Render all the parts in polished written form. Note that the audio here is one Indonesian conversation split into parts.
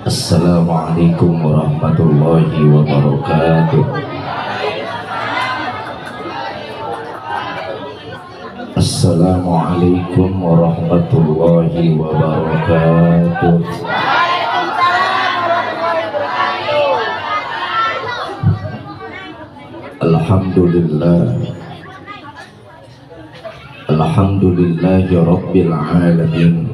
Assalamualaikum warahmatullahi wabarakatuh. Assalamualaikum warahmatullahi wabarakatuh. Alhamdulillah. Alhamdulillahi rabbil alamin.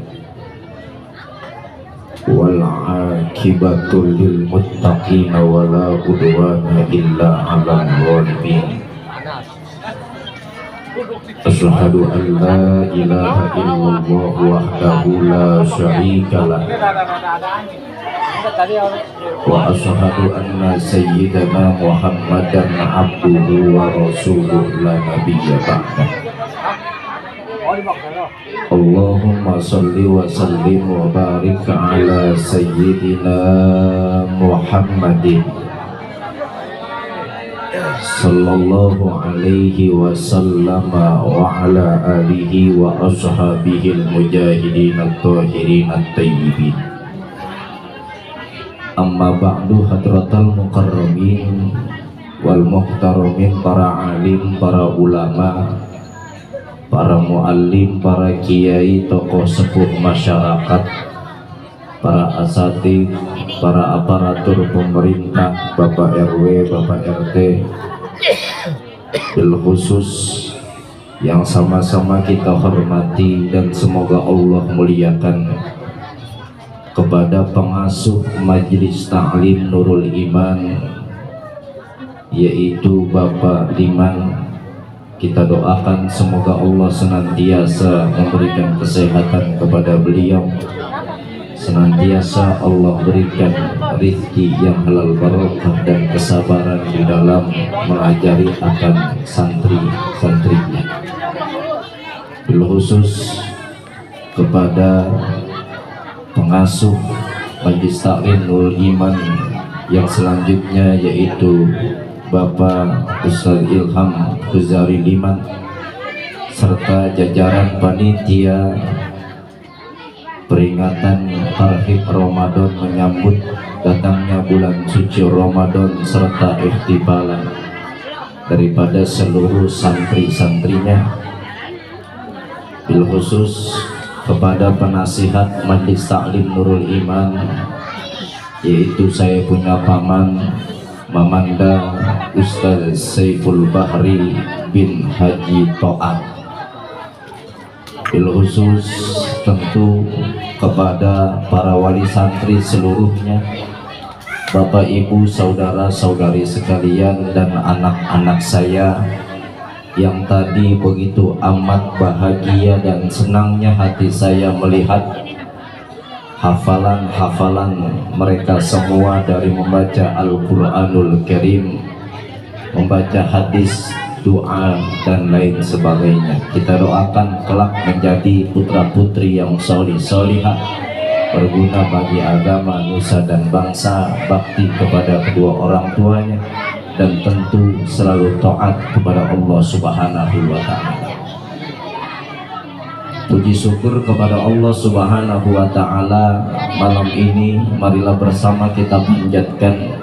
Wal aqibatu lil muttaqin wa la udwana illa 'alal zalimin. Asyhadu an la ilaha illallah wahdahu la syarika lah wa asyhadu anna sayyidana Muhammadan abduhu wa rasuluhu la nabiyya ba'dah. Allahumma salli wa sallim wa barik ala sayyidina Muhammadin sallallahu alaihi wasallam wa ala alihi wa ashabihi al-mujahidin at-tahirin at-tayyibin. Amma ba'du, hadratal mukarramin wal muhtaramin, para alim, para ulama, para muallim, para kiai, tokoh sepuh masyarakat, para asatid, para aparatur pemerintah, Bapak RW, Bapak RT, bil khusus yang sama-sama kita hormati dan semoga Allah muliakan, kepada pengasuh Majelis Ta'lim Nurul Iman, yaitu Bapak Liman. Kita doakan semoga Allah senantiasa memberikan kesehatan kepada beliau, senantiasa Allah berikan rezeki yang halal barokah dan kesabaran di dalam mengajari akan santri-santrinya. Bil khusus kepada pengasuh Majelis Ta'lim Nurul Iman yang selanjutnya, yaitu Bapak Ustaz Ilham Khuzari Liman, serta jajaran panitia peringatan Tarhib Ramadan menyambut datangnya bulan suci Ramadan, serta ikhtibalan daripada seluruh santri-santrinya. Bil khusus kepada penasihat Majelis Ta'lim Nurul Iman, yaitu saya punya paman Mamanda Ustaz Saiful Bahri bin Haji To'at. Bil khusus tentu kepada para wali santri seluruhnya, Bapak Ibu, saudara-saudari sekalian, dan anak-anak saya yang tadi begitu amat bahagia dan senangnya hati saya melihat hafalan-hafalan mereka semua dari membaca Al-Quranul Karim, membaca hadis, doa, dan lain sebagainya. Kita doakan kelak menjadi putra-putri yang solih-solihah, berguna bagi agama, nusa, dan bangsa, bakti kepada kedua orang tuanya, dan tentu selalu taat kepada Allah Subhanahu wa Ta'ala. Puji syukur kepada Allah Subhanahu wa Ta'ala, malam ini marilah bersama kita panjatkan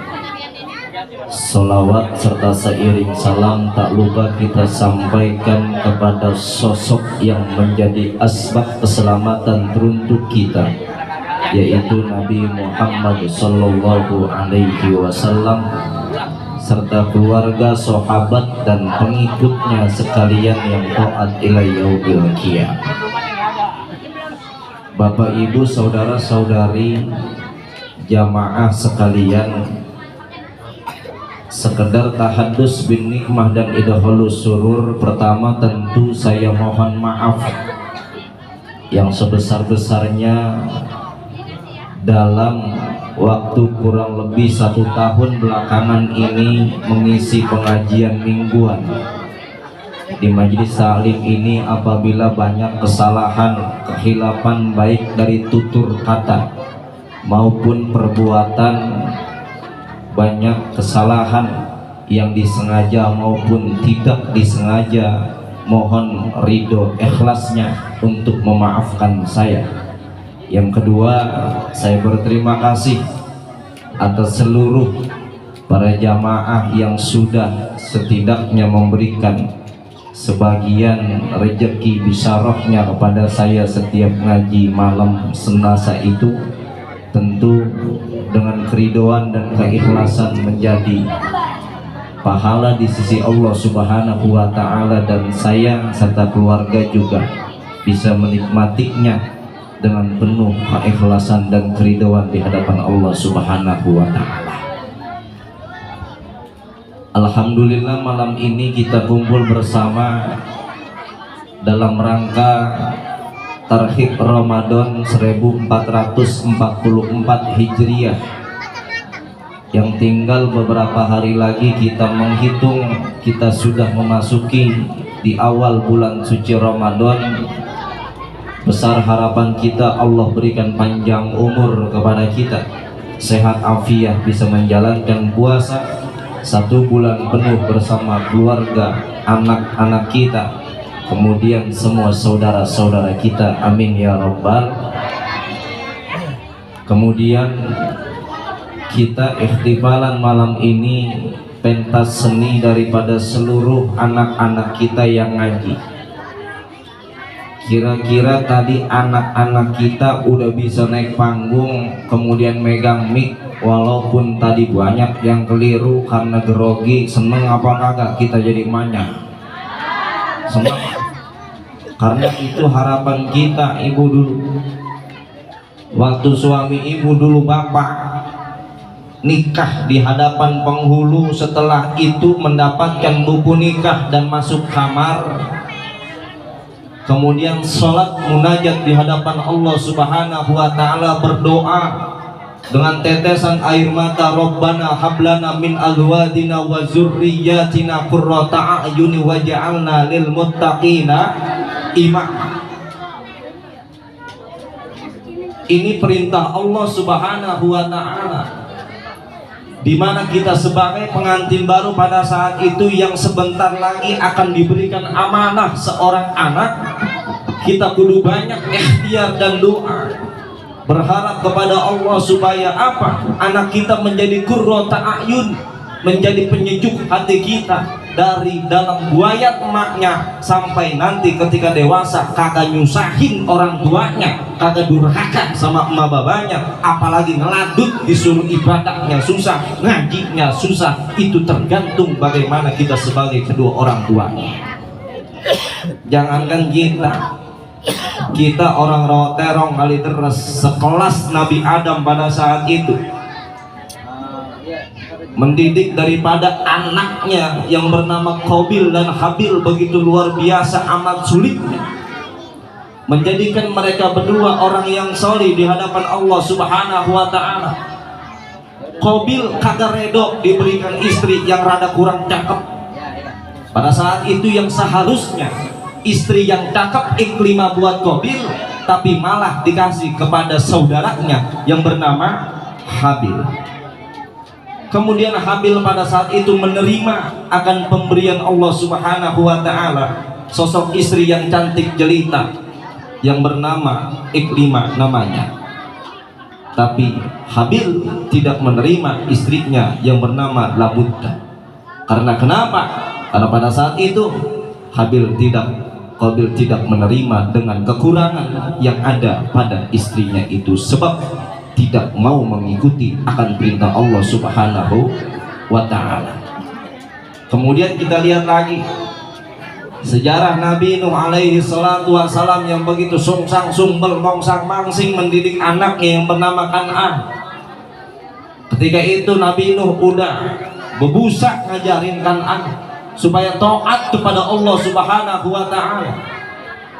sholawat serta seiring salam tak lupa kita sampaikan kepada sosok yang menjadi asbab keselamatan teruntuk kita, yaitu Nabi Muhammad Sallallahu Alaihi Wasallam, serta keluarga, sahabat, dan pengikutnya sekalian yang taat ila yaumil qiyamah. Bapak, Ibu, saudara-saudari, jamaah sekalian, sekedar tahadus bin nikmah dan idholus surur. Pertama tentu saya mohon maaf yang sebesar-besarnya dalam waktu kurang lebih 1 tahun belakangan ini mengisi pengajian mingguan di Majelis Ta'lim ini, apabila banyak kesalahan, kekhilafan baik dari tutur kata maupun perbuatan, banyak kesalahan yang disengaja maupun tidak disengaja, mohon ridho ikhlasnya untuk memaafkan saya. Yang kedua, saya berterima kasih atas seluruh para jamaah yang sudah setidaknya memberikan sebagian rezeki bisyarahnya kepada saya setiap ngaji malam Selasa itu, tentu dengan keridoan dan keikhlasan menjadi pahala di sisi Allah Subhanahu wa Ta'ala, dan saya serta keluarga juga bisa menikmatinya dengan penuh keikhlasan dan keridhaan di hadapan Allah Subhanahu wa Ta'ala. Alhamdulillah, malam ini kita kumpul bersama dalam rangka Tarhib Ramadan 1444 Hijriah, yang tinggal beberapa hari lagi kita menghitung kita sudah memasuki di awal bulan suci Ramadan. Besar harapan kita Allah berikan panjang umur kepada kita, sehat afiat, bisa menjalankan puasa 1 bulan penuh bersama keluarga, anak-anak kita, kemudian semua saudara-saudara kita, amin ya rabbal. Kemudian kita ikhtifalan malam ini pentas seni daripada seluruh anak-anak kita yang ngaji. Kira-kira tadi anak-anak kita udah bisa naik panggung, kemudian megang mic, walaupun tadi banyak yang keliru karena grogi. Seneng apa kagak kita jadi manya? Seneng. Karena itu harapan kita, ibu dulu, waktu suami ibu dulu bapak nikah di hadapan penghulu, setelah itu mendapatkan buku nikah dan masuk kamar, kemudian sholat munajat di hadapan Allah Subhanahu wa Ta'ala, berdoa dengan tetesan air mata, Rabbana hablana min azwajina wa zurriyyatina qurrata a'yuni waj'alna lil muttaqina imama. Ini perintah Allah Subhanahu wa Ta'ala, di mana kita sebagai pengantin baru pada saat itu yang sebentar lagi akan diberikan amanah seorang anak, kita kudu banyak ikhtiar dan doa, berharap kepada Allah supaya apa? Anak kita menjadi qurrata a'yun, menjadi penyejuk hati kita, dari dalam buayat emaknya sampai nanti ketika dewasa kagak nyusahin orang tuanya, kagak durhaka sama emak babanya, apalagi ngeladut, disuruh ibadahnya susah, ngajinya susah. Itu tergantung bagaimana kita sebagai kedua orang tuanya. Jangankan kita orang roterong kali terus sekelas Nabi Adam pada saat itu mendidik daripada anaknya yang bernama Qabil dan Habil begitu luar biasa amat sulitnya, menjadikan mereka berdua orang yang solih di hadapan Allah Subhanahu wa Ta'ala. Qabil kagak redo diberikan istri yang rada kurang cakep. Pada saat itu yang seharusnya istri yang cakep iklimah buat Qabil, tapi malah dikasih kepada saudaranya yang bernama Habil. Kemudian Habil pada saat itu menerima akan pemberian Allah Subhanahu wa Ta'ala sosok istri yang cantik jelita yang bernama Iklimah namanya. Tapi Habil tidak menerima istrinya yang bernama Labutta. Karena kenapa? Karena pada saat itu Qabil tidak menerima dengan kekurangan yang ada pada istrinya itu, sebab tidak mau mengikuti akan perintah Allah Subhanahu wa Ta'ala. Kemudian kita lihat lagi sejarah Nabi Nuh alaihi salatu wassalam yang begitu sungsang sumbel mongsang mangsing mendidik anaknya yang bernama Kan'an. Ketika itu Nabi Nuh udah bebusak ngajarin Kan'an supaya taat kepada Allah Subhanahu wa Ta'ala,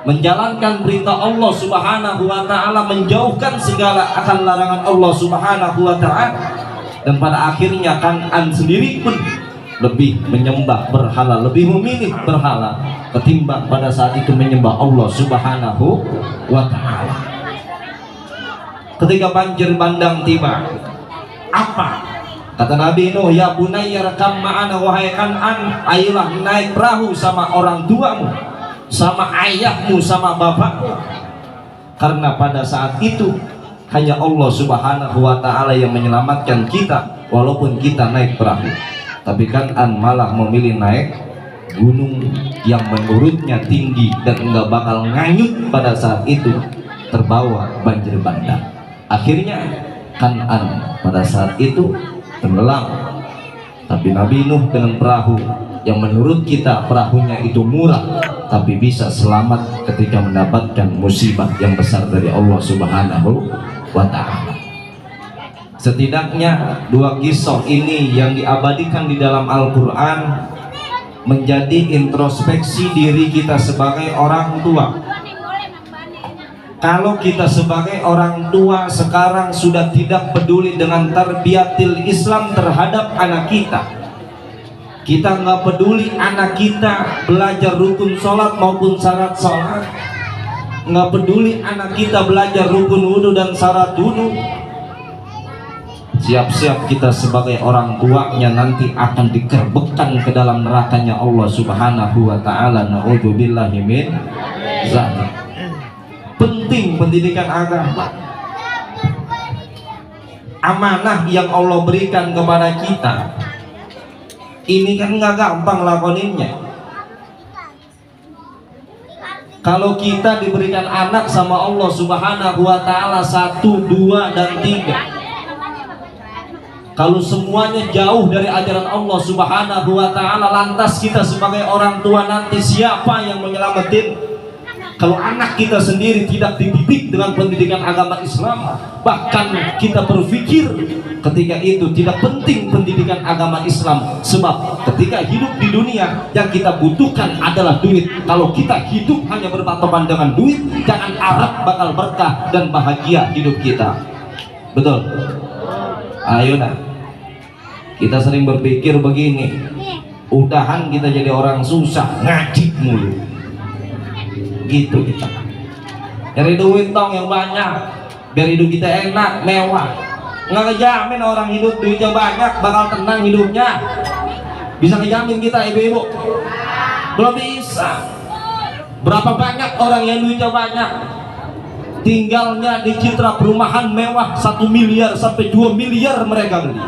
menjalankan perintah Allah Subhanahu wa Ta'ala, menjauhkan segala akan larangan Allah Subhanahu wa Ta'ala. Dan pada akhirnya Kan'an sendiri pun lebih menyembah berhala, lebih memilih berhala ketimbang pada saat itu menyembah Allah Subhanahu wa Ta'ala. Ketika banjir bandang tiba, apa kata Nabi Nuh? Ya bunayya rakam ma'ana, wahai Kan'an, ayolah naik perahu sama orang tuamu, sama ayahmu, sama bapakmu. karena pada saat itu hanya Allah Subhanahu wa Ta'ala yang menyelamatkan kita walaupun kita naik perahu. Tapi Kan'an malah memilih naik gunung yang menurutnya tinggi dan enggak bakal nganyut pada saat itu, terbawa banjir bandang. Akhirnya Kan'an pada saat itu tenggelam. Tapi Nabi Nuh dengan perahu yang menurut kita perahunya itu murah, tapi bisa selamat ketika mendapatkan musibah yang besar dari Allah Subhanahu wa Ta'ala. Setidaknya dua kisah ini yang diabadikan di dalam Al-Quran menjadi introspeksi diri kita sebagai orang tua. Kalau kita sebagai orang tua sekarang sudah tidak peduli dengan tarbiyatil Islam terhadap anak kita, kita nggak peduli anak kita belajar rukun sholat maupun syarat sholat, nggak peduli anak kita belajar rukun wudhu dan syarat wudhu, siap-siap kita sebagai orang tuanya nanti akan dikerbekkan ke dalam nerakanya Allah Subhanahu wa Ta'ala. Na'udzubillahi min dzalik. Penting pendidikan agama, amanah yang Allah berikan kepada kita ini kan nggak gampang lakoninnya. Kalau kita diberikan anak sama Allah Subhanahu wa Ta'ala 1, 2, dan 3, kalau semuanya jauh dari ajaran Allah Subhanahu wa Ta'ala, lantas kita sebagai orang tua nanti siapa yang menyelamatin? Kalau anak kita sendiri tidak dididik dengan pendidikan agama Islam, bahkan kita berpikir ketika itu tidak penting pendidikan agama Islam, sebab ketika hidup di dunia yang kita butuhkan adalah duit. Kalau kita hidup hanya berpatokan dengan duit, jangan harap bakal berkah dan bahagia hidup kita. Betul? Ayo dah. Kita sering berpikir begini, udahan kita jadi orang susah, ngaji mulu gitu kita. Cari duit dong yang banyak biar hidup kita enak, mewah. Nggak ngejamin orang hidup duitnya banyak bakal tenang hidupnya. Bisa ngejamin kita ibu-ibu? Belum bisa. Berapa banyak orang yang duitnya banyak tinggalnya di citra perumahan mewah 1 miliar sampai 2 miliar mereka beli,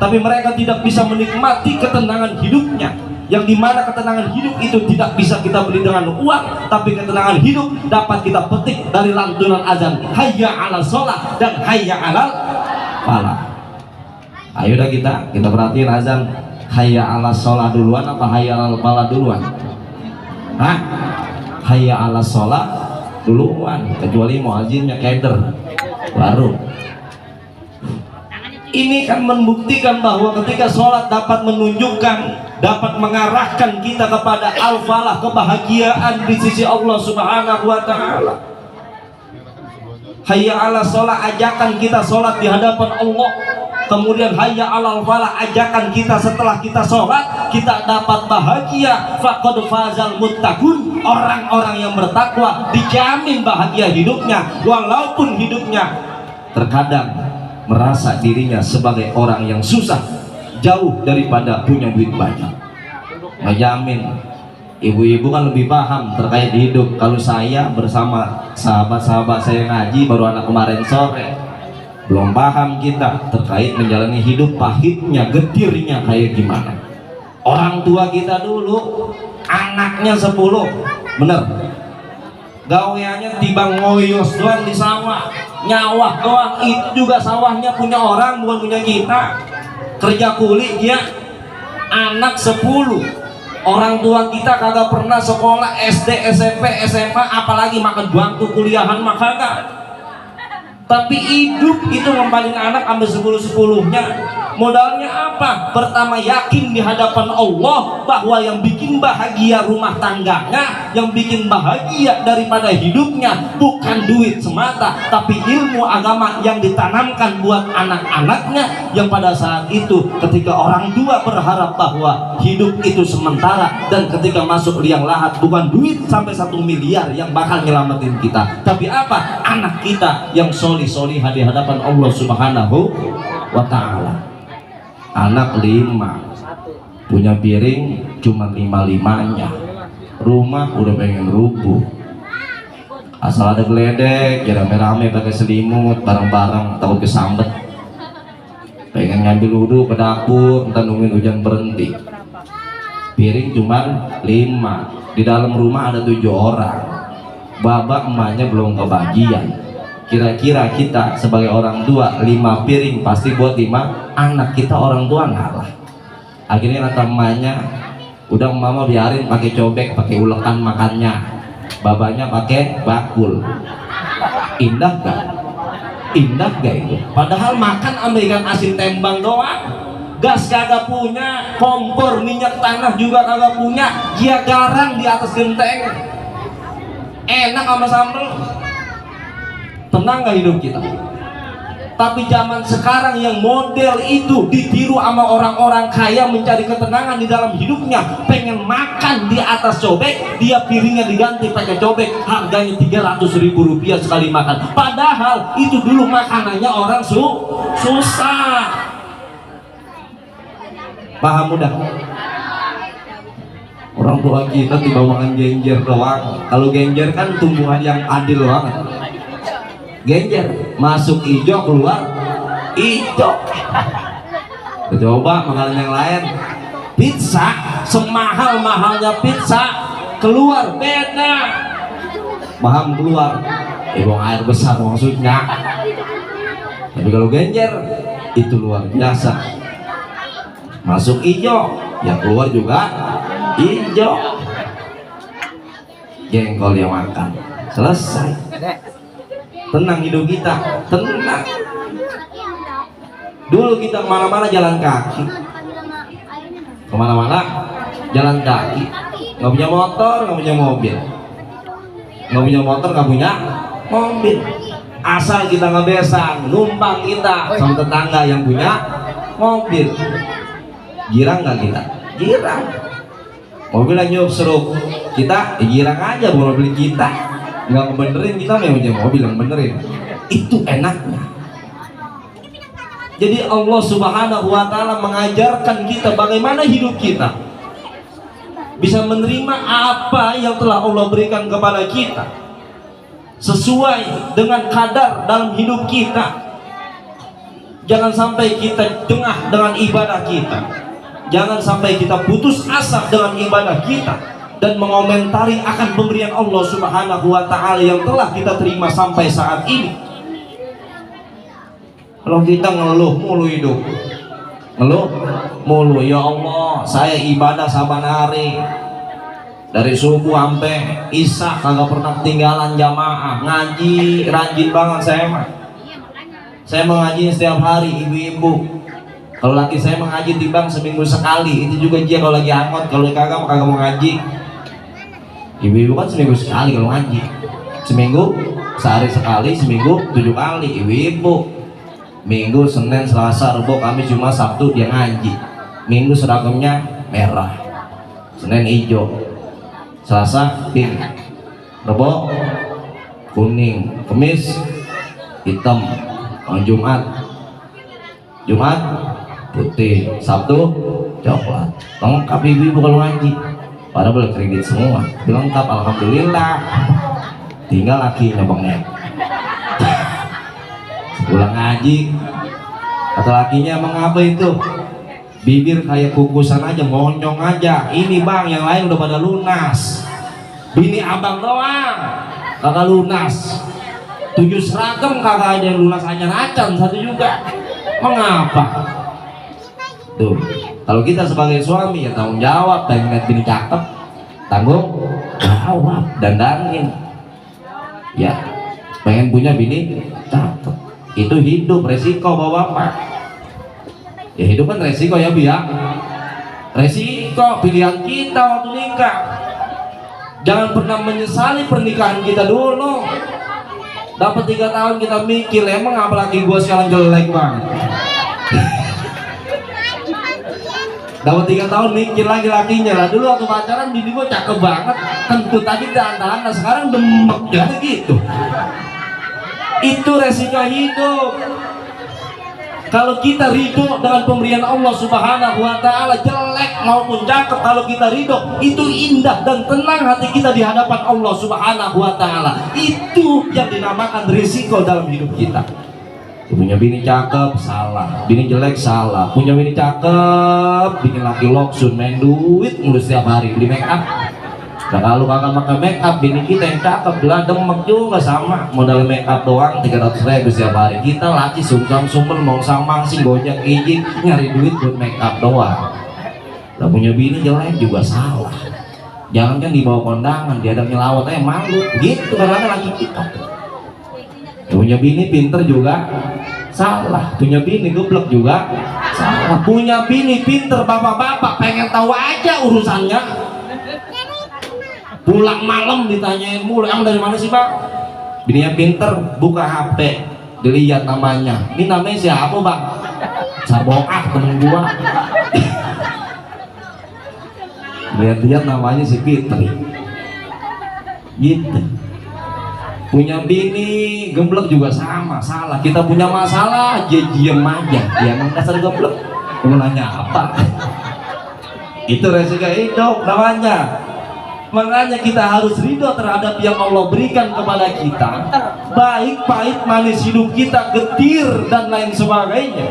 tapi mereka tidak bisa menikmati ketenangan hidupnya, yang dimana ketenangan hidup itu tidak bisa kita beli dengan uang, tapi ketenangan hidup dapat kita petik dari lantunan azan hayya 'alal sholat dan hayya 'alal falah. Ayo dah kita perhatiin azan hayya 'alal sholat duluan apa hayya 'alal falah duluan? Hah? Hayya 'alal sholat duluan, kecuali muazzinnya keder baru. Ini kan membuktikan bahwa ketika sholat dapat menunjukkan, dapat mengarahkan kita kepada al-falah, kebahagiaan di sisi Allah Subhanahu wa Ta'ala. Hayya 'ala sholat, ajakan kita sholat di hadapan Allah. Kemudian hayya 'alal falah, ajakan kita setelah kita sholat kita dapat bahagia. Faqad fazal muttaqun, orang-orang yang bertakwa dijamin bahagia hidupnya, walaupun hidupnya terkadang merasa dirinya sebagai orang yang susah, jauh daripada punya duit banyak. Ngejamin. Ibu-ibu kan lebih paham terkait hidup. Kalau saya bersama sahabat-sahabat saya ngaji baru anak kemarin sore, belum paham kita terkait menjalani hidup, pahitnya, getirnya kayak gimana. Orang tua kita dulu anaknya 10, bener, gaweannya tibang ngoyos doang di sawah, nyawah doang, itu juga sawahnya punya orang bukan punya kita. Kerja kuli dia, anak 10. Orang tua kita kagak pernah sekolah SD, SMP, SMA, apalagi makan bangku kuliahan mah kagak. Tapi hidup itu ngembaliin anak ambil 10-10-nya. Modalnya apa? Pertama, yakin di hadapan Allah bahwa yang bikin bahagia rumah tangganya, yang bikin bahagia daripada hidupnya bukan duit semata, tapi ilmu agama yang ditanamkan buat anak-anaknya, yang pada saat itu ketika orang tua berharap bahwa hidup itu sementara, dan ketika masuk liang lahat bukan duit sampai 1 miliar yang bakal nyelamatin kita, tapi apa? Anak kita yang solihah di hadapan Allah Subhanahu wa Ta'ala. Anak 5 punya piring cuma 5-5-nya, rumah udah pengen rubuh. asal ada geledek ya rame-rame pakai selimut bareng-bareng takut kesambet, pengen ngambil wudhu ke dapur entah nungguin hujan berhenti, piring cuman 5, di dalam rumah ada 7 orang, babak emaknya belum kebagian. Kira-kira kita sebagai orang tua 5 piring pasti buat 5 anak, kita orang tua ngalah. Akhirnya kata emaknya, udah mama biarin pakai cobek, pakai ulekan makannya, babanya pakai bakul. Indah gak? Indah gak itu? Padahal makan Amerikan asin tembang doang, gas kagak punya, kompor minyak tanah juga kagak punya, dia garang di atas genteng, enak sama sambel. Tenang gak hidup kita? Tapi zaman sekarang yang model itu ditiru sama orang-orang kaya mencari ketenangan di dalam hidupnya, pengen makan di atas cobek, dia piringnya diganti pakai cobek, harganya 300.000 rupiah sekali makan. Padahal itu dulu makanannya orang susah. Paham udah? Orang tua kita tiba makan genjer doang. Kalau genjer kan tumbuhan yang adil banget. Genjer masuk hijau keluar hijau. Coba makanan yang lain, pizza semahal-mahalnya pizza keluar beda. Paham keluar? Buang air besar maksudnya. Tapi kalau genjer itu luar biasa. Masuk hijau, yang keluar juga hijau. Jengkol yang makan, selesai. Tenang hidup kita, tenang. Dulu kita kemana-mana jalan kaki, kemana-mana jalan kaki. Nggak punya motor, nggak punya mobil, nggak punya motor, nggak punya mobil. Asal kita ngebesang, numpang kita sama tetangga yang punya mobil. Girang nggak kita? Girang. Mobil yang nyuruh seruk kita, girang aja bukan mobil kita. Nggak ngebenerin, kita memang punya mobil yang benerin. Itu enaknya. Jadi Allah Subhanahu wa Ta'ala mengajarkan kita bagaimana hidup kita bisa menerima apa yang telah Allah berikan kepada kita sesuai dengan kadar dalam hidup kita. Jangan sampai kita jengah dengan ibadah kita, jangan sampai kita putus asa dengan ibadah kita dan mengomentari akan pemberian Allah Subhanahu wa Ta'ala yang telah kita terima sampai saat ini. Kalau kita ngeluh mulu hidup, ngeluh mulu, ya Allah saya ibadah saban hari dari subuh sampai isya kagak pernah ketinggalan jamaah, ngaji rajin banget saya mah. Saya mengaji setiap hari, ibu-ibu. Kalau laki saya mengaji timbang seminggu sekali, itu juga dia kalau lagi angkot, kalau kagak mau ngaji. Ibu-ibu kan seminggu sekali kalau ngaji, seminggu sehari sekali, seminggu 7 kali. Ibu-ibu Minggu, Senin, Selasa, Rabu, Kamis, Jumat, Sabtu dia ngaji. Minggu seragamnya merah, Senin hijau, Selasa pink, Rabu kuning, Kamis hitam, Jumat putih, Sabtu coklat. Lengkap ibu-ibu kalau ngaji. Padahal boleh kredit semua, lengkap alhamdulillah. Tinggal lakinya bengek. Pulang ngaji, kata lakinya, mengapa itu? Bibir kayak kukusan aja, monyong aja. Ini bang, yang lain udah pada lunas. Bini abang doang kagak lunas. 7 seragam kagak ada yang lunas, hanya acan satu juga. Mengapa? Tuh, kalau kita sebagai suami ya tanggung jawab, dan ngeliat bini cakep, tanggung jawab, dandanin. Ya, pengen punya bini cakep, itu hidup resiko bapak-bapak. Ya hidup kan resiko ya Bu ya. Resiko pilihan kita waktu nikah. Jangan pernah menyesali pernikahan kita dulu. Dapat 3 tahun kita mikir, emang apalagi gua sekarang jelek banget. Dapat 3 tahun mikir lagi lakinya lah. Dulu waktu pacaran bini gua cakep banget, kentut tadi dandan, sekarang demek jadi gitu. Itu resiko hidup. Kalau kita ridho dengan pemberian Allah Subhanahu wa Ta'ala, jelek maupun cakep, kalau kita ridho, itu indah dan tenang hati kita di hadapan Allah Subhanahu wa Ta'ala. Itu yang dinamakan risiko dalam hidup kita. Punya bini cakep, salah. Bini jelek, salah. Punya bini cakep, bikin laki loksun, main duit mulu setiap hari, beli make up. Nah kalau kakak pakai make up, bini kita yang cakep bilang demek juga sama, modal make up doang 300.000 setiap hari. Kita laki sungkem sumber mau sama sih gojek izin nyari duit buat make up doang. Lah punya bini jelek juga salah. Jangan kan dibawa kondangan, diadap nyelawat malu gitu karena laki kita. Punya bini pinter juga salah, punya bini goblok juga salah. Punya bini pinter bapak-bapak pengen tahu aja urusannya. Pulang malam ditanyain mulu, emang dari mana sih bang? Bininya pinter, buka HP, dilihat namanya. Ini namanya siapa bang? Saboah temen gua. Lihat-lihat namanya si Fitri. Gitu. Punya bini gemblek juga sama, salah. Kita punya masalah, dia diem aja. Dia emang dasar gemblek. Mau nanya apa? Itu resiko hidup namanya. Makanya kita harus ridho terhadap yang Allah berikan kepada kita, baik pahit manis hidup kita, getir dan lain sebagainya.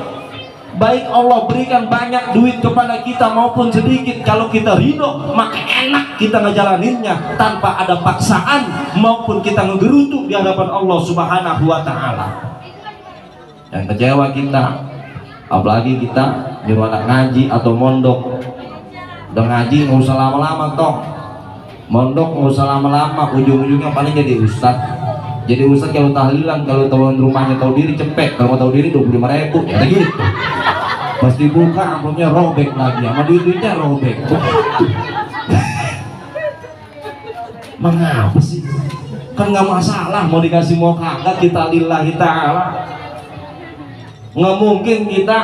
Baik Allah berikan banyak duit kepada kita maupun sedikit, kalau kita ridho maka enak kita ngejalaninnya tanpa ada paksaan maupun kita ngegerutu di hadapan Allah Subhanahu wa Ta'ala. Yang kecewa kita, apalagi kita nyuruh anak ngaji atau mondok, udah ngaji nggak usah lama-lama toh, mondok nggak usah lama-lama, ujung-ujungnya paling jadi ustad. Jadi ustad kalau tahlilan, kalau tahun rumahnya tahu diri cepet, kalau mau tahu diri 25.000 ya gitu. Pas dibuka amplopnya robek lagi, sama duit-duitnya robek. Mengapa sih? Kan nggak masalah mau dikasih mau kagak, kita lillahi ta'ala. Nggak mungkin kita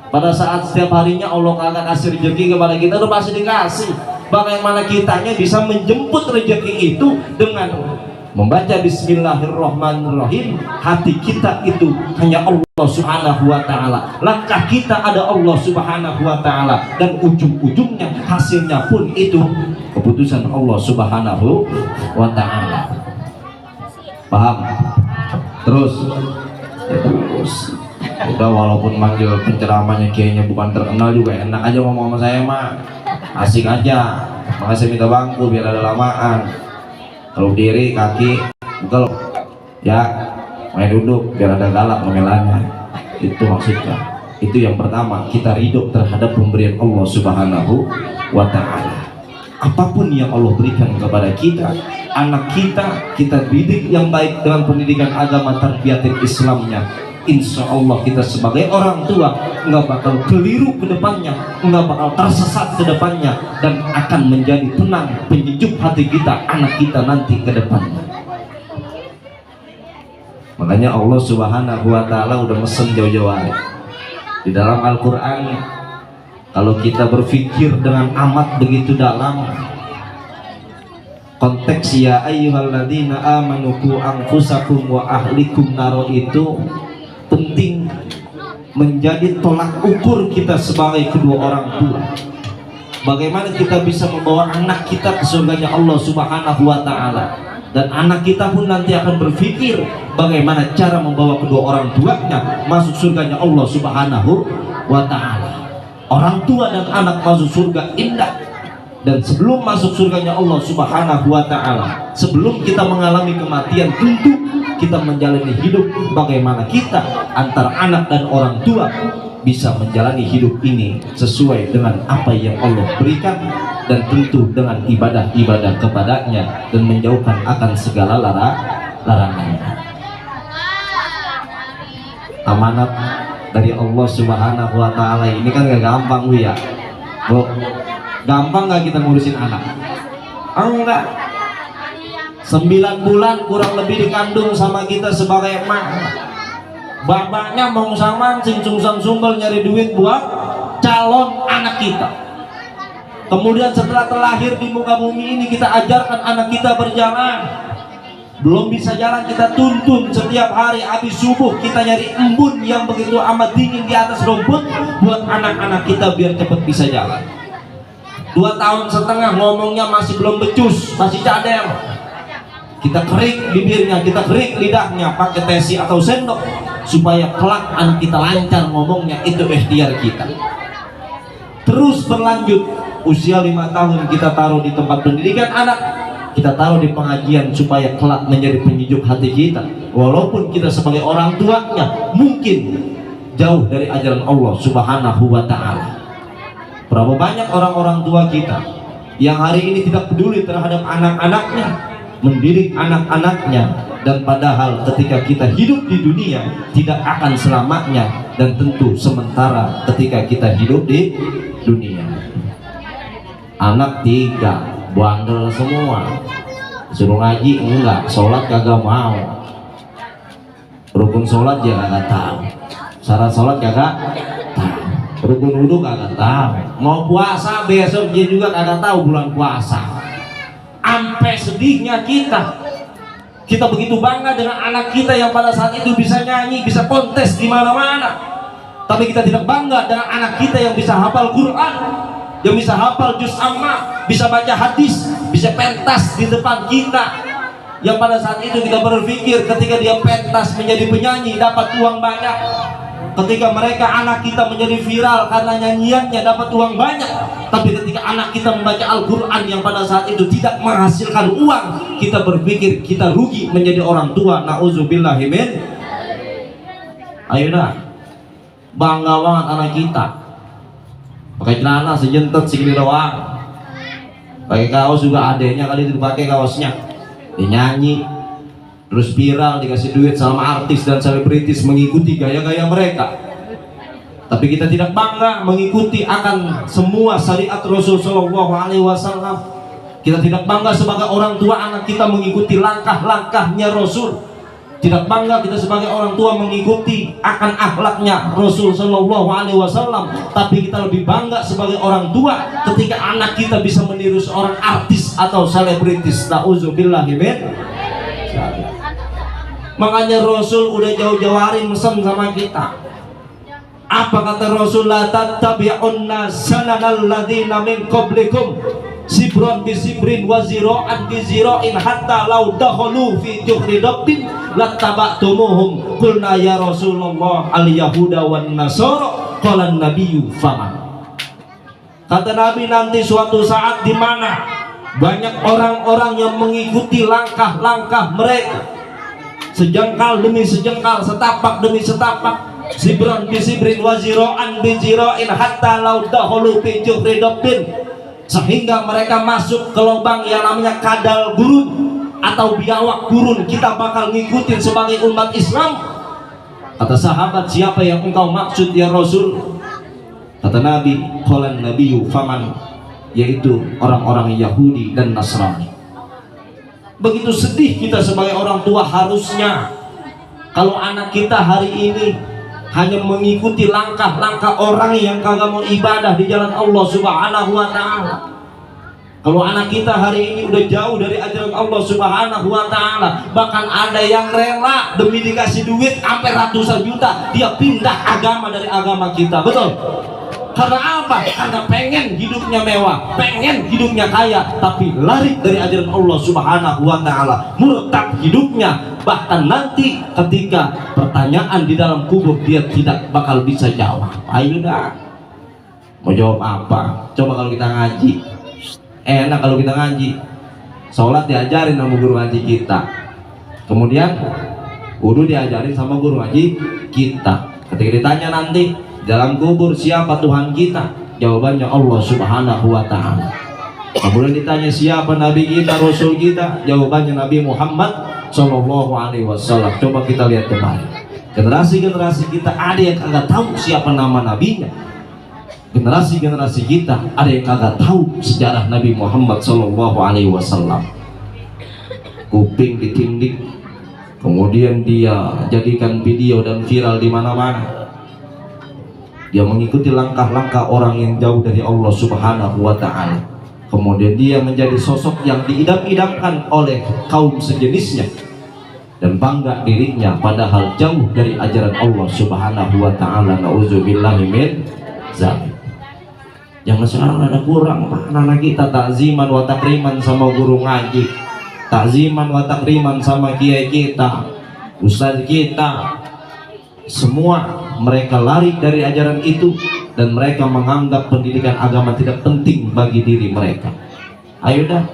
pada saat setiap harinya Allah kagak kasih rezeki kepada kita, udah pasti dikasih. Bagaimana kitanya bisa menjemput rezeki itu dengan membaca Bismillahirrahmanirrahim. Hati kita itu hanya Allah Subhanahu wa Ta'ala, langkah kita ada Allah Subhanahu wa Ta'ala, dan ujung-ujungnya hasilnya pun itu keputusan Allah Subhanahu wa Ta'ala. Paham? Terus udah, walaupun manggil penceramahnya kayaknya bukan terkenal juga enak aja ngomong sama saya mah, asik aja. Makanya saya minta bangku biar ada lamaan. Kalau diri kaki bukel ya, main duduk biar ada galak memelannya. Itu maksudnya. Itu yang pertama, kita ridho terhadap pemberian Allah Subhanahu wa Ta'ala. Apapun yang Allah berikan kepada kita, anak kita, kita didik yang baik dengan pendidikan agama, tarbiyatin Islamnya. Insya Allah kita sebagai orang tua nggak bakal keliru ke depannya, nggak bakal tersesat ke depannya, dan akan menjadi tenang, penyejuk hati kita, anak kita nanti ke depannya. Makanya Allah Subhanahu wa Ta'ala udah mesen jauh-jauh hari di dalam Al-Quran. Kalau kita berpikir dengan amat begitu dalam, konteks ya ayyuhalladzina amanu qu anfusakum wa ahlikum naro itu penting menjadi tolak ukur kita sebagai kedua orang tua. Bagaimana kita bisa membawa anak kita ke surganya Allah Subhanahu wa Ta'ala, dan anak kita pun nanti akan berpikir bagaimana cara membawa kedua orang tuanya masuk surganya Allah Subhanahu wa Ta'ala. Orang tua dan anak masuk surga indah, dan sebelum masuk surganya Allah Subhanahu wa Ta'ala, sebelum kita mengalami kematian, tentu kita menjalani hidup bagaimana kita antar anak dan orang tua bisa menjalani hidup ini sesuai dengan apa yang Allah berikan, dan tentu dengan ibadah-ibadah kepadanya, dan menjauhkan akan segala larangannya. Amanat dari Allah Subhanahu wa Ta'ala ini kan gak gampang, Bu ya. Bu, gampang gak kita ngurusin anak? Enggak. 9 bulan kurang lebih dikandung sama kita sebagai emak. Bapaknya mau samancing sungsang sumbel nyari duit buat calon anak kita. Kemudian setelah terlahir di muka bumi ini, kita ajarkan anak kita berjalan. Belum bisa jalan kita tuntun setiap hari habis subuh kita nyari embun yang begitu amat dingin di atas rumput buat anak-anak kita biar cepat bisa jalan. 2 tahun setengah ngomongnya masih belum becus, masih cadel. Kita kerik bibirnya, kita kerik lidahnya pakai tesi atau sendok supaya kelak anak kita lancar ngomongnya. Itu ikhtiar kita. Terus berlanjut, usia 5 tahun kita taruh di tempat pendidikan anak, kita taruh di pengajian supaya kelak menjadi penyejuk hati kita. Walaupun kita sebagai orang tuanya mungkin jauh dari ajaran Allah Subhanahu wa ta'ala. Berapa banyak orang-orang tua kita yang hari ini tidak peduli terhadap anak-anaknya, mendidik anak-anaknya, dan padahal ketika kita hidup di dunia tidak akan selamanya dan tentu sementara ketika kita hidup di dunia. Anak 3 bandel semua, suruh ngaji enggak, sholat kagak mau, rukun sholat dia kagak tahu, syarat sholat kagak tahu, rukun wudhu kagak tahu, mau puasa besok dia juga kagak tahu bulan puasa. Ampe sedihnya kita begitu bangga dengan anak kita yang pada saat itu bisa nyanyi, bisa kontes di mana-mana, tapi kita tidak bangga dengan anak kita yang bisa hafal Quran, yang bisa hafal juz amma, bisa baca hadis, bisa pentas di depan kita, yang pada saat itu kita berpikir ketika dia pentas menjadi penyanyi dapat uang banyak, ketika mereka anak kita menjadi viral karena nyanyiannya dapat uang banyak. Tapi ketika anak kita membaca Al-Quran yang pada saat itu tidak menghasilkan uang, kita berpikir kita rugi menjadi orang tua. Na'udzubillahi min. Ayo dah, bangga banget anak kita pakai celana sejentet segini doang, pakai kaos juga adanya kali itu pakai kaosnya, dia nyanyi terus viral, dikasih duit sama artis dan selebritis mengikuti gaya-gaya mereka. Tapi kita tidak bangga mengikuti akan semua syariat Rasul Shallallahu Alaihi Wasallam. Kita tidak bangga sebagai orang tua anak kita mengikuti langkah-langkahnya Rasul. Tidak bangga kita sebagai orang tua mengikuti akan akhlaknya Rasul Shallallahu Alaihi Wasallam. Tapi kita lebih bangga sebagai orang tua ketika anak kita bisa meniru seorang artis atau selebritis. Na'udzubillahi min. Makanya Rasul udah jauh-jauh hari mesen sama kita. Apa kata Rasul? La tattabi'unna sananal ladzina min qablikum sibron bi sibrin wa zira'an bi zira'in hatta law dakhalu fi juhri dabbin lattaba'tumuhum. Qulna ya Rasulullah al yahuda wan nasara. Qala nabiyyu faman. Kata Nabi, nanti suatu saat di mana banyak orang-orang yang mengikuti langkah-langkah mereka, sejengkal demi sejengkal, setapak demi setapak, sibron bi sibrin wa zira'an bi zira'in hatta law dakhalu fi juhri dabbin, sehingga mereka masuk ke lubang yang namanya kadal gurun atau biawak gurun. Kita bakal ngikutin sebagai umat Islam. Kata sahabat, siapa yang engkau maksud ya Rasul? Kata Nabi, qalan nabiyyu faman, yaitu orang-orang Yahudi dan Nasrani. Begitu sedih kita sebagai orang tua. Harusnya kalau anak kita hari ini hanya mengikuti langkah-langkah orang yang kagak mau ibadah di jalan Allah Subhanahu wa ta'ala. Kalau anak kita hari ini udah jauh dari ajaran Allah Subhanahu wa ta'ala, bahkan ada yang rela demi dikasih duit sampai ratusan juta dia pindah agama dari agama kita. Betul? Karena apa? Karena pengen hidupnya mewah, pengen hidupnya kaya, tapi lari dari ajaran Allah Subhanahu wa ta'ala, murtad hidupnya. Bahkan nanti ketika pertanyaan di dalam kubur dia tidak bakal bisa jawab. Ayo dah, mau jawab apa? Coba kalau kita ngaji, enak kalau kita ngaji, sholat diajarin sama guru ngaji kita, kemudian wudu diajarin sama guru ngaji kita. Ketika ditanya nanti dalam kubur siapa Tuhan kita, jawabannya Allah Subhanahu wa ta'ala. Kemudian ditanya siapa Nabi kita, Rasul kita, jawabannya Nabi Muhammad Sallallahu Alaihi Wasallam. Coba kita lihat kemarin, generasi-generasi kita ada yang kagak tahu siapa nama nabinya. Generasi-generasi kita ada yang kagak tahu sejarah Nabi Muhammad Sallallahu Alaihi Wasallam. Kuping ditindik, kemudian dia jadikan video dan viral di mana-mana. Dia mengikuti langkah-langkah orang yang jauh dari Allah Subhanahu wa ta'ala. Kemudian dia menjadi sosok yang diidam-idamkan oleh kaum sejenisnya. dan bangga dirinya padahal jauh dari ajaran Allah Subhanahu wa taala. Nauzubillahi min zalik. Jangan sekarang ada kurang anak kita takziman wa takriman sama guru ngaji, takziman wa takriman sama kiai kita, ustaz kita. Semua mereka lari dari ajaran itu dan mereka menganggap pendidikan agama tidak penting bagi diri mereka. Ayo dah,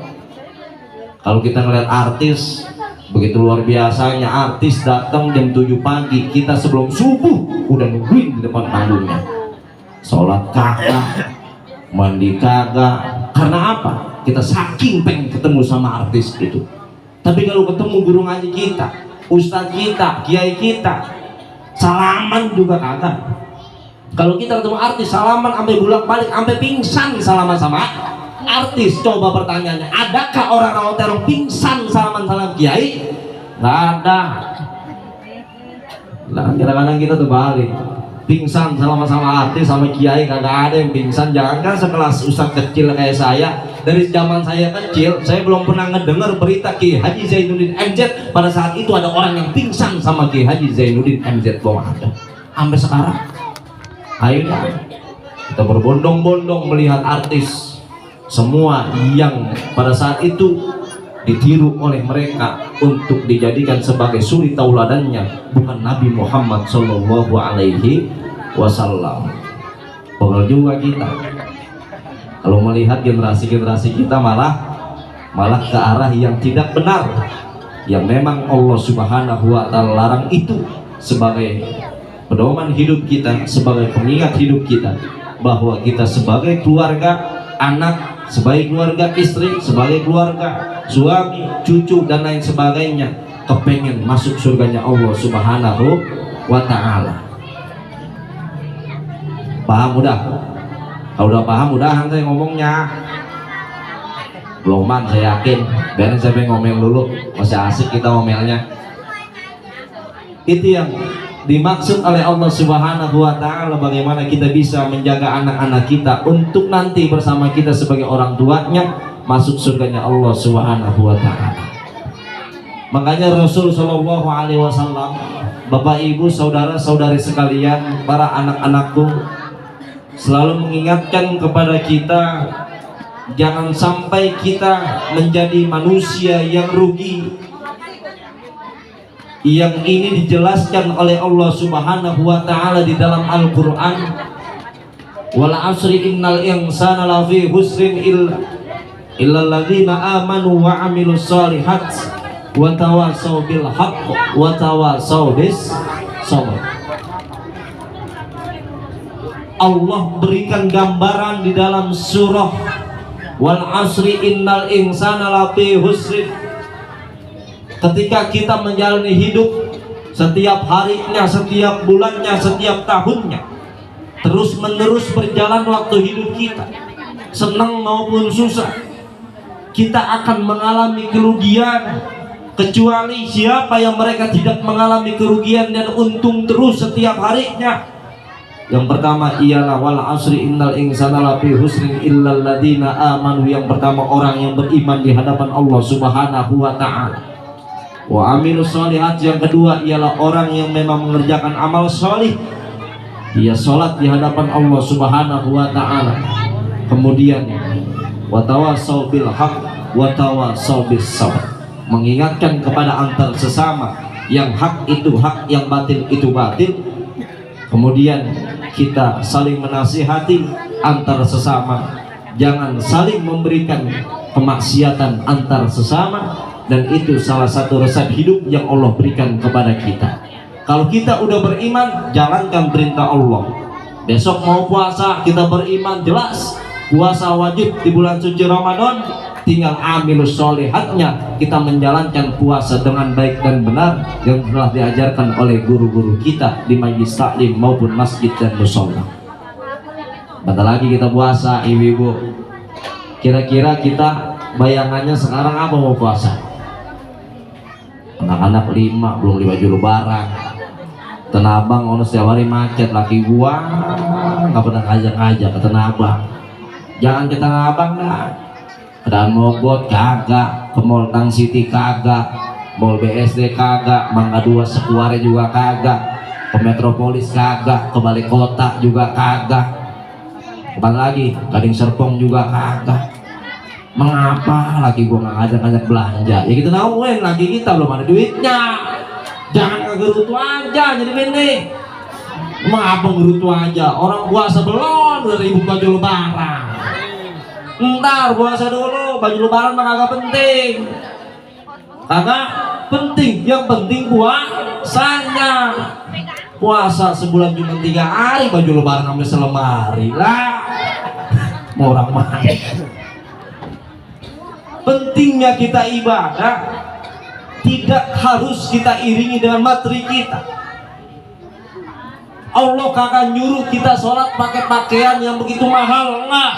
kalau kita ngeliat artis begitu luar biasanya, artis datang jam 7 pagi, kita sebelum subuh udah nungguin di depan panggungnya, sholat kagak, mandi kagak. Karena apa? Kita saking pengen ketemu sama artis itu. Tapi kalau ketemu guru ngaji kita, ustadz kita, kiai kita, salaman juga kagak. Kalau kita ketemu artis salaman sampai bolak-balik, sampai pingsan salaman sama artis. Coba pertanyaannya, adakah orang rawatero pingsan salaman salam kiai? Nggak ada. Nah, kadang-kadang kita tuh balik, pingsan sama artis sama kiai kagak ada yang pingsan. Jangankan sekelas ustadz kecil kayak saya, dari zaman saya kecil saya belum pernah ngedengar berita Ki Haji Zainuddin MZ pada saat itu ada orang yang pingsan sama Ki Haji Zainuddin MZ. Belum ada sampai sekarang. Ayo kita berbondong-bondong melihat artis semua yang pada saat itu ditiru oleh mereka untuk dijadikan sebagai suri tauladannya, bukan Nabi Muhammad Shallallahu Alaihi Wasallam. Pegel juga kita kalau melihat generasi-generasi kita malah ke arah yang tidak benar, yang memang Allah Subhanahu Wa Taala larang itu sebagai pedoman hidup kita, sebagai pengingat hidup kita, bahwa kita sebagai keluarga, anak, sebagai keluarga istri, sebagai keluarga suami, cucu dan lain sebagainya, kepengen masuk surganya Allah Subhanahu wa Ta'ala. Paham udah? Kalau udah paham udahan saya ngomongnya. Beloman saya yakin, biarin saya ngomel dulu, masih asik kita ngomelnya. Itu yang dimaksud oleh Allah Subhanahu wa Ta'ala, bagaimana kita bisa menjaga anak-anak kita untuk nanti bersama kita sebagai orang tuanya masuk surganya Allah Subhanahu wa Ta'ala. Makanya Rasul Shallallahu Alaihi Wasallam, Bapak Ibu saudara-saudari sekalian, para anak-anakku, selalu mengingatkan kepada kita, jangan sampai kita menjadi manusia yang rugi. Yang ini dijelaskan oleh Allah Subhanahu wa Ta'ala di dalam Al-Quran, wal asri innal insana lafi husrin illa alladzina amanu wa amilus solihat wa tawasaw bil haqq wa tawasaw bis sabr. Allah berikan gambaran di dalam surah wal asri innal insana lafi husrin. Ketika kita menjalani hidup, setiap harinya, setiap bulannya, setiap tahunnya, terus menerus berjalan waktu hidup kita, senang maupun susah, kita akan mengalami kerugian. Kecuali siapa yang mereka tidak mengalami kerugian dan untung terus setiap harinya. Yang pertama ialah wal asri innal insana lafi husrin illal ladzina amanu. Yang pertama orang yang beriman di hadapan Allah Subhanahu wa Ta'ala. Wa amilus solihat. Yang kedua ialah orang yang memang mengerjakan amal solih, dia sholat di hadapan Allah Subhanahu wa Ta'ala. Kemudian wa tawasaw bil haqq wa tawasaw bis sabr, mengingatkan kepada antar sesama, yang hak itu hak, yang batil itu batil. Kemudian kita saling menasihati antar sesama, jangan saling memberikan kemaksiatan antar sesama. Dan itu salah satu resep hidup yang Allah berikan kepada kita. Kalau kita udah beriman, jalankan perintah Allah. Besok mau puasa, kita beriman, jelas puasa wajib di bulan suci Ramadan, tinggal amilus solihatnya, kita menjalankan puasa dengan baik dan benar yang telah diajarkan oleh guru-guru kita di majelis taklim maupun masjid dan mushola. Bentar lagi kita puasa, ibu-ibu. Kira-kira kita bayangannya sekarang apa mau puasa? Anak-anak 5 belum beli baju lebaran, Tanah Abang ono setiap hari macet, laki gua nggak pernah ngajak-ngajak ke Tanah Abang. Jangan ke Tanah Abang dah, ke Daan Mogot kagak, ke Mall Tang City kagak, Mall BSD kagak, Mangga 2 Sekuare juga kagak, ke Metropolis kagak, ke Balai Kota juga kagak, kemana lagi, Gading Serpong juga kagak. Mengapa lagi gua nggak ngajak-ngajak belanja? Ya kita nawain lagi, kita belum ada duitnya. Jangan ngegerutu aja jadi gini. Mengapa ngegerutu aja? Orang puasa belum udah ribut baju lebaran. Ntar puasa dulu, baju lebaran mah kagak penting. Kagak penting, yang penting puasanya. Puasa sebulan cuma 3 hari, baju lebaran sampai selemari lah. Mau orang mana? Pentingnya kita ibadah tidak harus kita iringi dengan materi kita. Allah kagak nyuruh kita sholat pakai pakaian yang begitu mahal, enggak.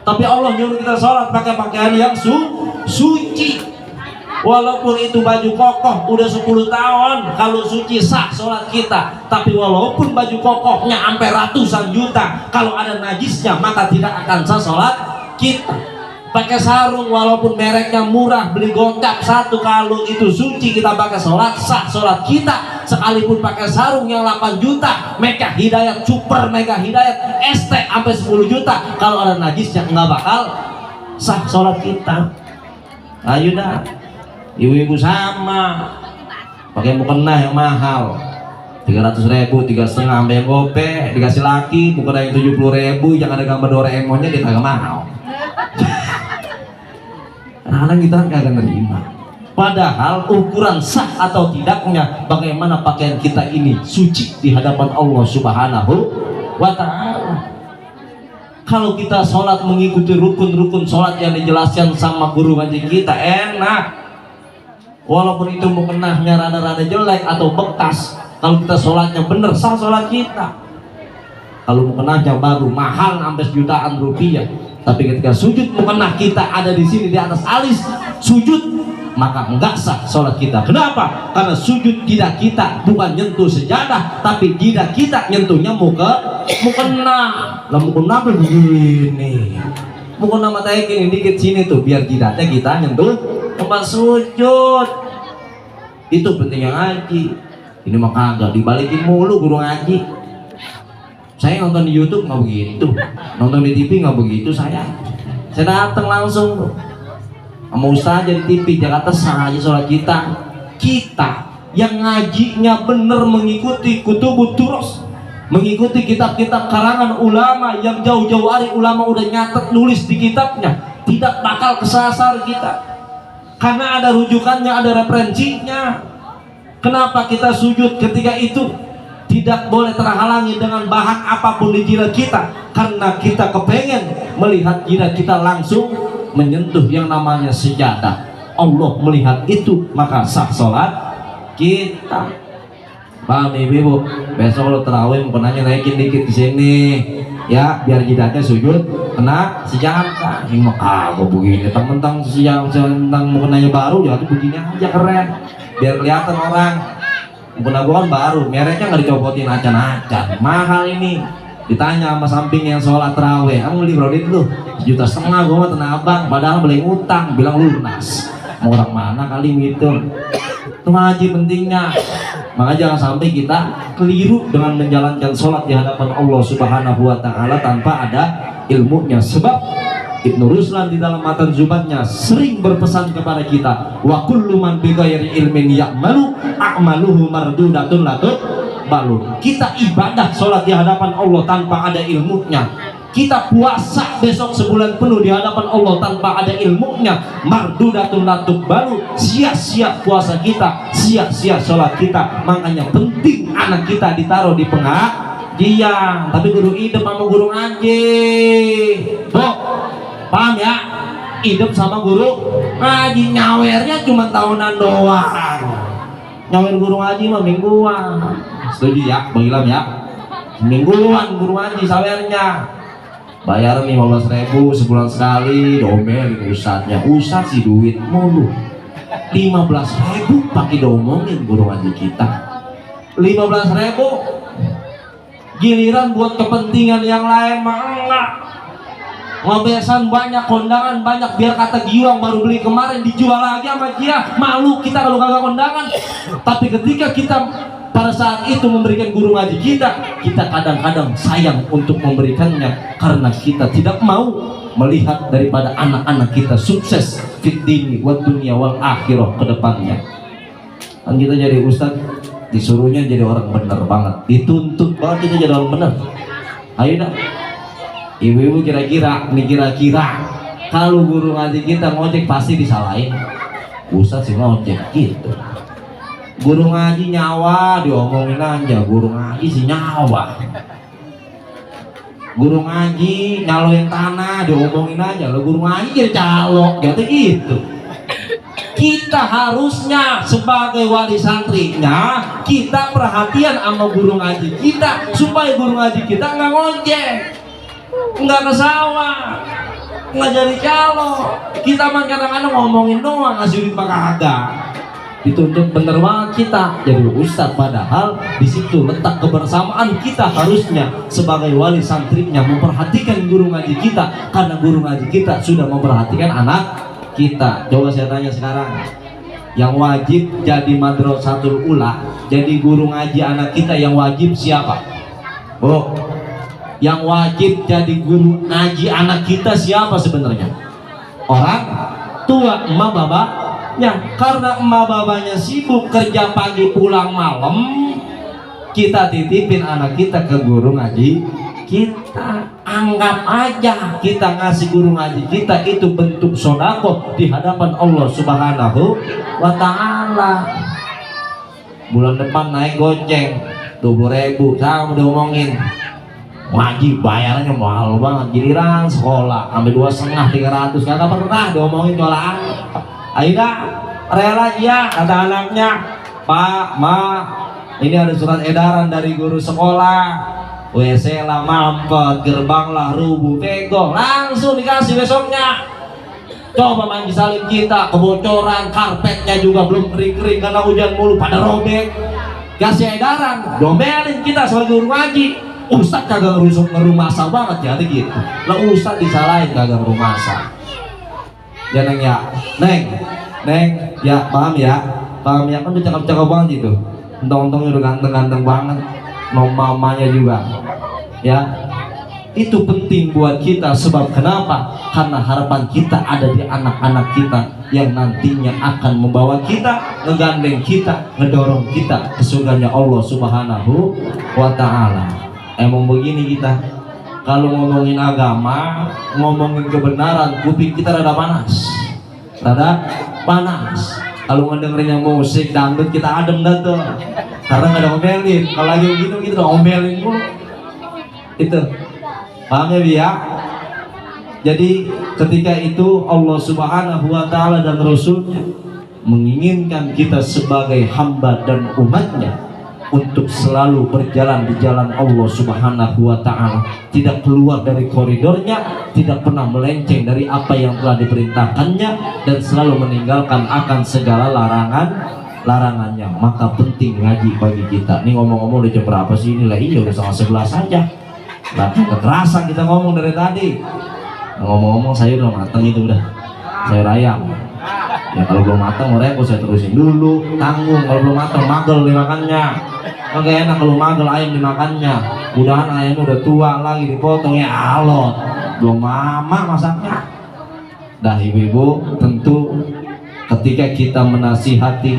Tapi Allah nyuruh kita sholat pakai pakaian yang suci. Walaupun itu baju kokoh udah 10 tahun, kalau suci sah sholat kita. Tapi walaupun baju kokohnya sampai ratusan juta, kalau ada najisnya maka tidak akan sah sholat kita. Pakai sarung walaupun mereknya murah, beli gocap 1, kalau itu suci kita pakai sholat, sah sholat kita. Sekalipun pakai sarung yang 8 juta, Mega Hidayat, Super Mega Hidayat, ST sampai 10 juta, kalau ada najisnya nggak bakal sah sholat kita. Ayo dah, ibu-ibu sama pakai mukena yang mahal 300.000, 3,5 sampai yang gope, dikasih laki mukena yang 70.000 yang ada gambar Doraemonnya, kita nggak mau. Anak kita kagak nerima. Padahal ukuran sah atau tidaknya bagaimana pakaian kita ini suci di hadapan Allah Subhanahu wa Ta'ala. Kalau kita sholat mengikuti rukun-rukun sholat yang dijelaskan sama guru ngaji kita, enak. Walaupun itu mukenahnya rada-rada jelek atau bekas, kalau kita sholatnya bener, sah sholat kita. Kalau mukenahnya baru mahal sampai jutaan rupiah, tapi ketika sujud mukenah kita ada di sini di atas alis sujud, maka enggak sah sholat kita. Kenapa? Karena sujud tidak kita bukan nyentuh sejadah, tapi tidak kita nyentuhnya mukena. Lah mukena begini, mukena matanya gini dikit sini tuh, biar jidatnya kita nyentuh tempat sujud. Itu pentingnya ngaji. Ini mah kagak dibalikin mulu guru ngaji. Saya nonton di YouTube nggak begitu, nonton di TV nggak begitu. Saya datang langsung sama Ustaz di TV Jakarta, sah aja sholat kita. Kita yang ngajinya bener mengikuti kutubut turus, mengikuti kitab-kitab karangan ulama yang jauh-jauh hari ulama udah nyatet nulis di kitabnya, tidak bakal kesasar kita karena ada rujukannya, ada referensinya. Kenapa kita sujud ketika itu tidak boleh terhalangi dengan bahan apapun di jidat kita, karena kita kepengen melihat jidat kita langsung menyentuh yang namanya sejadah. Allah melihat itu maka sah sholat kita. Paham ibu? Besok lo terawih mukanya naikin dikit di sini ya, biar jidatnya sujud kena sejadah. Ini mah kagak begini, tentang siang tentang mukenanya baru ya, tuh begini aja keren biar kelihatan orang. Mukena gua kan baru, mereknya nggak dicopotin acan-acan, mahal ini. Ditanya sama samping yang sholat terawih, kamu beli berapa duit lu? 1,5 juta gua mah Tanah Abang, padahal beli utang, bilang lunas. Mau orang mana kali gitu? Itu ngaji pentingnya. Maka jangan sampai kita keliru dengan menjalankan sholat di hadapan Allah Subhanahu wa Ta'ala tanpa ada ilmunya. Sebab Ibnu Ruslan di dalam matan zubatnya sering berpesan kepada kita, wa kullu man bi ghairi ilmin ya'malu a'maluhu mardudatun latut balu. Kita ibadah sholat di hadapan Allah tanpa ada ilmunya, kita puasa besok sebulan penuh di hadapan Allah tanpa ada ilmunya, mardudatun latut balu, sia-sia puasa kita, sia-sia sholat kita. Makanya penting anak kita ditaruh di pengajian. Tapi guru hidup sama guru ngaji, paham ya? Hidup sama guru ngaji, nyawernya cuma tahunan doang. Nyawer guru ngaji mah mingguan. Setuju ya, Bang Ilham ya? Mingguan guru ngaji sawernya. Bayar 15.000 sebulan sekali, domel ke ustadznya. Ustadz sih duit mulu. 15.000 pakai domongin guru ngaji kita. 15.000 giliran buat kepentingan yang lain mah enggak. ngobesan banyak, kondangan banyak, biar kata Giwang baru beli kemarin dijual lagi sama dia. Malu kita kalau kagak kondangan. Tapi ketika kita pada saat itu memberikan guru ngaji kita kadang-kadang sayang untuk memberikannya karena kita tidak mau melihat daripada anak-anak kita sukses fit dini wa dunia wal akhirah ke depannya. Kan kita jadi ustaz disuruhnya jadi orang bener banget, dituntut banget kita jadi orang bener. Ayo dah ibu-ibu, kira-kira kalau guru ngaji kita ngojek pasti disalahin. Ustaz sih ngojek gitu, guru ngaji nyawa diomongin aja, guru ngaji sih nyawa, guru ngaji nyaloin tanah diomongin aja, lo guru ngaji jadi calok gitu. Kita harusnya sebagai wali santrinya kita perhatian sama guru ngaji kita supaya guru ngaji kita nggak ngojek, nggak ke sawah, nggak jadi calo. Kita mah kadang-kadang ngomongin doang, ngasih duit maka agak dituntut bener banget kita jadi ustaz, padahal di situ letak kebersamaan kita harusnya sebagai wali santrinya memperhatikan guru ngaji kita, karena guru ngaji kita sudah memperhatikan anak kita. Coba saya tanya sekarang, yang wajib jadi madrasatul ula, jadi guru ngaji anak kita yang wajib siapa? Oh, yang wajib jadi guru ngaji anak kita siapa sebenarnya? Orang tua, emak babanya. Karena emak babanya sibuk kerja pagi pulang malam, kita titipin anak kita ke guru ngaji kita. Anggap aja kita ngasih guru ngaji kita itu bentuk sodako di hadapan Allah Subhanahu wa ta'ala. Bulan depan naik goceng 20.000, sama udah ngomongin ngaji bayarnya mahal banget, giliran sekolah sampai 2,5 300 kagak pernah diomongin jualan. Ayo dah rela ya kata anaknya, Pak, Ma, ini ada surat edaran dari guru sekolah, WC lah mampet, gerbang lah rubuh, tegok, langsung dikasih besoknya. Coba mandi salin kita kebocoran, karpetnya juga belum kering-kering karena hujan mulu pada robek. Kasih edaran, domelin kita sebagai guru ngaji. Ustaz kagak ngerumasa banget ya gitu. Lah ustaz disalahin kagak ngerumasa. Ya Neng ya, Neng ya, paham ya kan udah cakep-cakep banget itu, untung-untungnya udah ganteng-ganteng banget, mamanya juga ya. Itu penting buat kita, sebab kenapa? Karena harapan kita ada di anak-anak kita yang nantinya akan membawa kita, ngegandeng kita, ngedorong kita ke surganya Allah Subhanahu wa ta'ala. Emang begini kita kalau ngomongin agama, ngomongin kebenaran, kuping kita rada panas. Kalau ngedengerinnya musik dangdut kita adem dah tuh, karena nggak ada ngomelin. Kalau lagi begitu kita udah ngomelin mulu. Itu paham ya Bi ya? Jadi ketika itu Allah Subhanahu wa ta'ala dan Rasulnya menginginkan kita sebagai hamba dan umatnya untuk selalu berjalan di jalan Allah Subhanahu wa ta'ala, tidak keluar dari koridornya, tidak pernah melenceng dari apa yang telah diperintahkannya, dan selalu meninggalkan akan segala larangannya. Maka penting ngaji bagi kita. Nih ngomong-ngomong udah jam berapa sih ini? Lah iya udah 11:30 saja. Lah kekerasan kita ngomong dari tadi. Ngomong-ngomong saya udah matang itu udah. Sayur ayam. Ya kalau belum matang mereka saya terusin dulu, tanggung. Kalau belum matang magel dimakannya. Oke, enak kalau magel ayam dimakannya. Udahan ayamnya udah tua lagi dipotong ya alot. Belum mama masaknya. Dah ibu-ibu, tentu ketika kita menasihati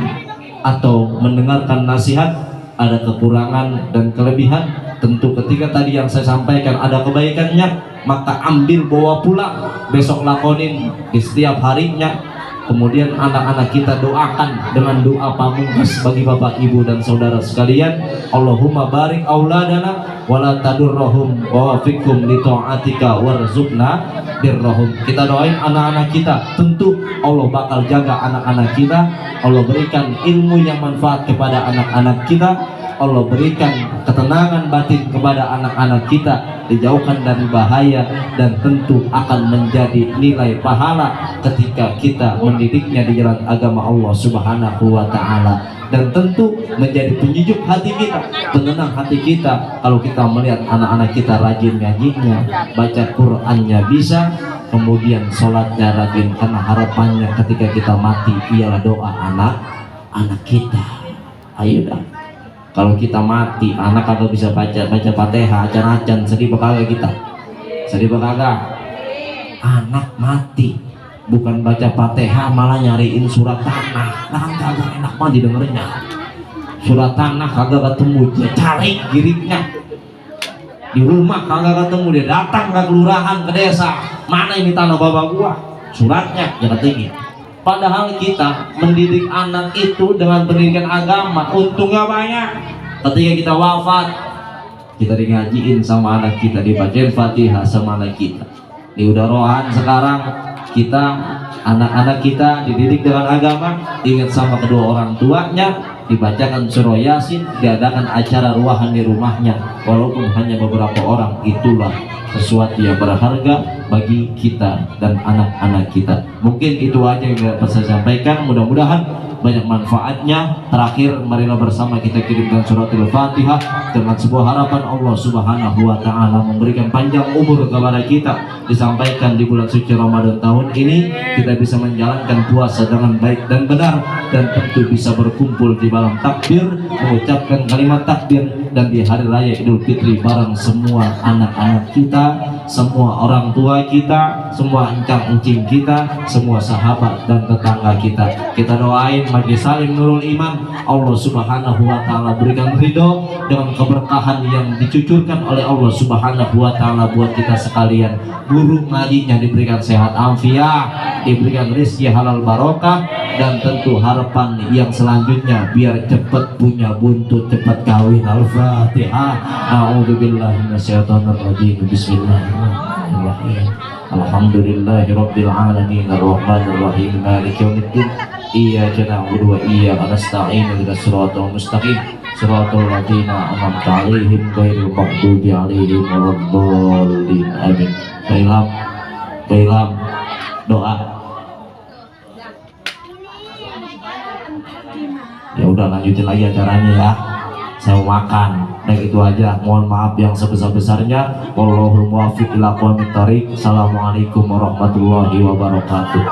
atau mendengarkan nasihat ada kekurangan dan kelebihan. Tentu ketika tadi yang saya sampaikan ada kebaikannya, maka ambil bawa pulang, besok lakonin di setiap harinya. Kemudian anak-anak kita doakan dengan doa pamungkas bagi bapak ibu dan saudara sekalian. Allahumma barik auladana wala tadurrahum wa wafiqhum li ta'atika warzuqna birrahum. Kita doain anak-anak kita, tentu Allah bakal jaga anak-anak kita. Allah berikan ilmu yang manfaat kepada anak-anak kita. Allah berikan ketenangan batin kepada anak-anak kita, dijauhkan dari bahaya, dan tentu akan menjadi nilai pahala ketika kita mendidiknya di jalan agama Allah Subhanahu wa Ta'ala, dan tentu menjadi penyejuk hati kita, penenang hati kita kalau kita melihat anak-anak kita rajin ngajinya, baca Qur'annya bisa, kemudian sholatnya rajin, karena harapannya ketika kita mati ialah doa anak-anak kita. Ayo dah, kalau kita mati anak kagak bisa baca Fatihah, acan-acan, sedih kagak kita, sedih kagak. Anak mati bukan baca Fatihah malah nyariin surat tanah, nah kagak enak mah didengernya. Surat tanah kagak ketemu, dia cari giriknya di rumah, kagak ketemu, dia datang ke kelurahan, ke desa, mana ini tanah bapak gua, suratnya ya ketinggi. Padahal kita mendidik anak itu dengan pendidikan agama, untungnya banyak. Ketika kita wafat, kita ngajiin sama anak kita, dibacain Fatihah sama anak kita. Di udaroan sekarang kita, anak-anak kita dididik dengan agama, ingat sama kedua orang tuanya, dibacakan surah Yasin, diadakan acara ruahan di rumahnya, walaupun hanya beberapa orang. Itulah sesuatu yang berharga bagi kita dan anak-anak kita. Mungkin itu aja yang dapat saya sampaikan, mudah-mudahan banyak manfaatnya. Terakhir, marilah bersama kita kirimkan suratul Fatihah dengan sebuah harapan Allah Subhanahu wa Ta'ala memberikan panjang umur kepada kita, disampaikan di bulan suci Ramadan tahun ini kita bisa menjalankan puasa dengan baik dan benar, dan tentu bisa berkumpul di malam takbir, mengucapkan kalimat takbir, dan di hari raya Idul Fitri bareng semua anak-anak kita, semua orang tua kita, semua encang-encing kita, semua sahabat dan tetangga kita. Kita doain majelis salim nurul iman, Allah Subhanahu wa Ta'ala berikan ridho dengan keberkahan yang dicucurkan oleh Allah Subhanahu wa Ta'ala buat kita sekalian. Guru ngajinya diberikan sehat afiat, diberikan rezeki halal barokah, dan tentu harapan yang selanjutnya biar cepat punya buntut, cepat kawin. Al-Fatihah. A'udzubillahi minasyaitonirrajim. Bismillahirrahmanirrahim. Alhamdulillahirabbil alamin arrahmanir rahim maliki yaumiddin. Iyyaka na'budu wa iyyaka nasta'in ihdinas siratal mustaqim siratal ladzina an'amta 'alaihim ghairil maghdubi 'alaihim waladdallin. Amin. Bailam doa. Ya udah, lanjutin lagi acaranya ya. Saya mau makan. Dan itu aja. Mohon maaf yang sebesar-besarnya. Wallahul muwaffiq ila aqwamit thoriq. Assalamualaikum warahmatullahi wabarakatuh.